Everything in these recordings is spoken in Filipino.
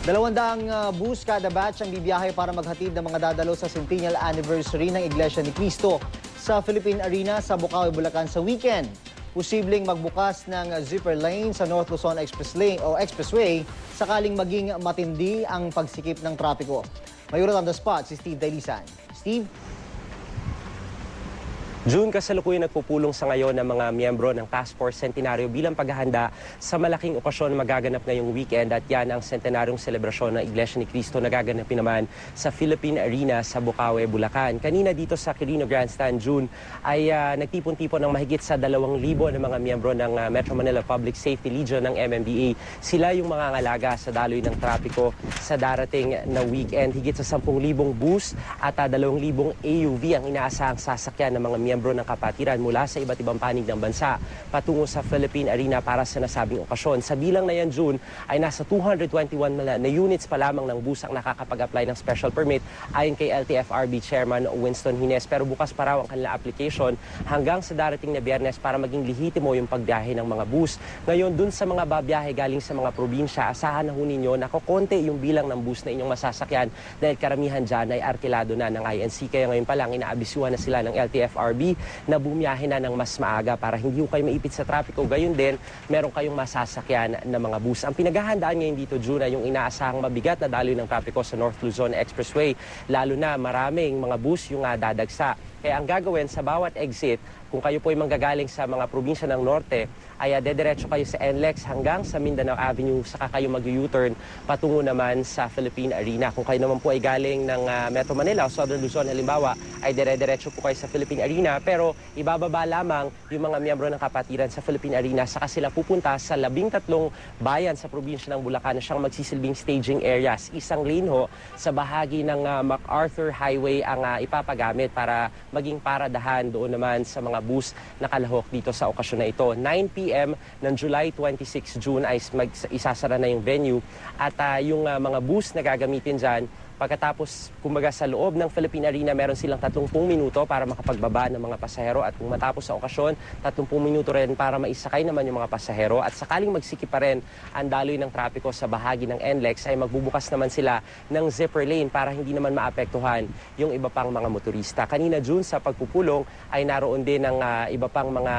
200 bus kada batch ang bibiyahe para maghatid ng mga dadalo sa centennial anniversary ng Iglesia ni Cristo sa Philippine Arena sa Bukawi, Bulacan sa weekend. Posibleng magbukas ng zipper lane sa North Luzon Expressway sakaling maging matindi ang pagsikip ng trapiko. May ulat on the spot si Steve Dailisan. Steve? June, kasalukuyan nagpupulong sa ngayon ng mga miyembro ng Task Force Centenario bilang paghahanda sa malaking okasyon na magaganap ngayong weekend at yan ang centenaryong selebrasyon ng Iglesia ni Cristo na gaganapin naman sa Philippine Arena sa Bukawi, Bulacan. Kanina dito sa Quirino Grandstand, June, ay nagtipon-tipon ng mahigit sa 2,000 na mga miyembro ng Metro Manila Public Safety Legion ng MMDA. Sila yung mga ngalaga sa daloy ng trapiko sa darating na weekend. Higit sa 10,000 bus at 2,000 AUV ang inaasahang sasakyan ng mga miyembro ng kapatiran mula sa iba't ibang panig ng bansa patungo sa Philippine Arena para sa nasabing okasyon. Sa bilang na yan, June, ay nasa 221 na units pa lamang ng bus ang nakakapag-apply ng special permit ayon kay LTFRB Chairman Winston Hines. Pero bukas pa raw ang kanilang application hanggang sa darating na Biyernes para maging lehitimo yung pagbiyahe ng mga bus. Ngayon, dun sa mga babiyahe galing sa mga probinsya, asahan na ho ninyo na kukonti yung bilang ng bus na inyong masasakyan dahil karamihan dyan ay arkilado na ng INC. Kaya ngayon pa lang inaabisuhan na sila ng LTFRB na bumiyahe na ng mas maaga para hindi kayo maipit sa trapiko. Gayon din, meron kayong masasakyan na mga bus. Ang pinaghahandaan ngayon dito, June, ay yung inaasahang mabigat na daloy ng trapiko sa North Luzon Expressway. Lalo na maraming mga bus yung dadagsa. Kaya ang gagawin sa bawat exit, kung kayo po ay manggagaling sa mga probinsya ng norte, ay dediretso kayo sa NLEX hanggang sa Mindanao Avenue, saka kayo mag-U-turn patungo naman sa Philippine Arena. Kung kayo naman po ay galing ng Metro Manila o Southern Luzon, halimbawa, ay dire-diretso po kayo sa Philippine Arena, pero ibababa lamang yung mga miyembro ng kapatiran sa Philippine Arena, saka sila pupunta sa 13 bayan sa probinsya ng Bulacan na siyang magsisilbing staging areas. Isang lane ho sa bahagi ng MacArthur Highway ang ipapagamit para maging paradahan doon naman sa mga bus na kalahok dito sa okasyon na ito. 9 p.m. ng July 26 June ay isasara na yung venue at yung mga bus na gagamitin dyan. Pagkatapos, kumbaga sa loob ng Philippine Arena, meron silang 30 minuto para makapagbaba ng mga pasahero at kung matapos sa okasyon, 30 minuto rin para maisakay naman yung mga pasahero at sakaling magsikip pa rin ang daloy ng trapiko sa bahagi ng NLEX ay magbubukas naman sila ng zipper lane para hindi naman maapektuhan yung iba pang mga motorista. Kanina, June, sa pagpupulong ay naroon din ng iba pang mga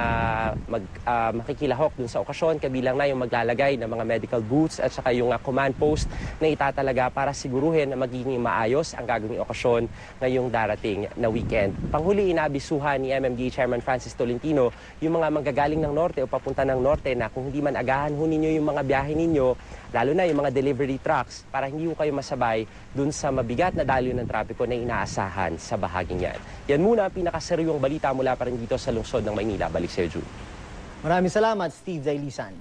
makikilahok dun sa okasyon, kabilang na yung maglalagay ng mga medical booths at saka yung command post na itatalaga para siguruhin na magiging maayos ang gagawing okasyon ngayong darating na weekend. Panghuli, inabisuhan ni MMDA Chairman Francis Tolentino yung mga manggagaling ng norte o papunta ng norte na kung hindi man agahan ho ninyo yung mga biyahe ninyo, lalo na yung mga delivery trucks, para hindi ho kayo masabay dun sa mabigat na daloy ng trapiko na inaasahan sa bahaging yan. Yan muna ang pinakaseryong balita mula pa rin dito sa lungsod ng Maynila. Balik sa iyo, Jude. Maraming salamat, Steve Dailisan.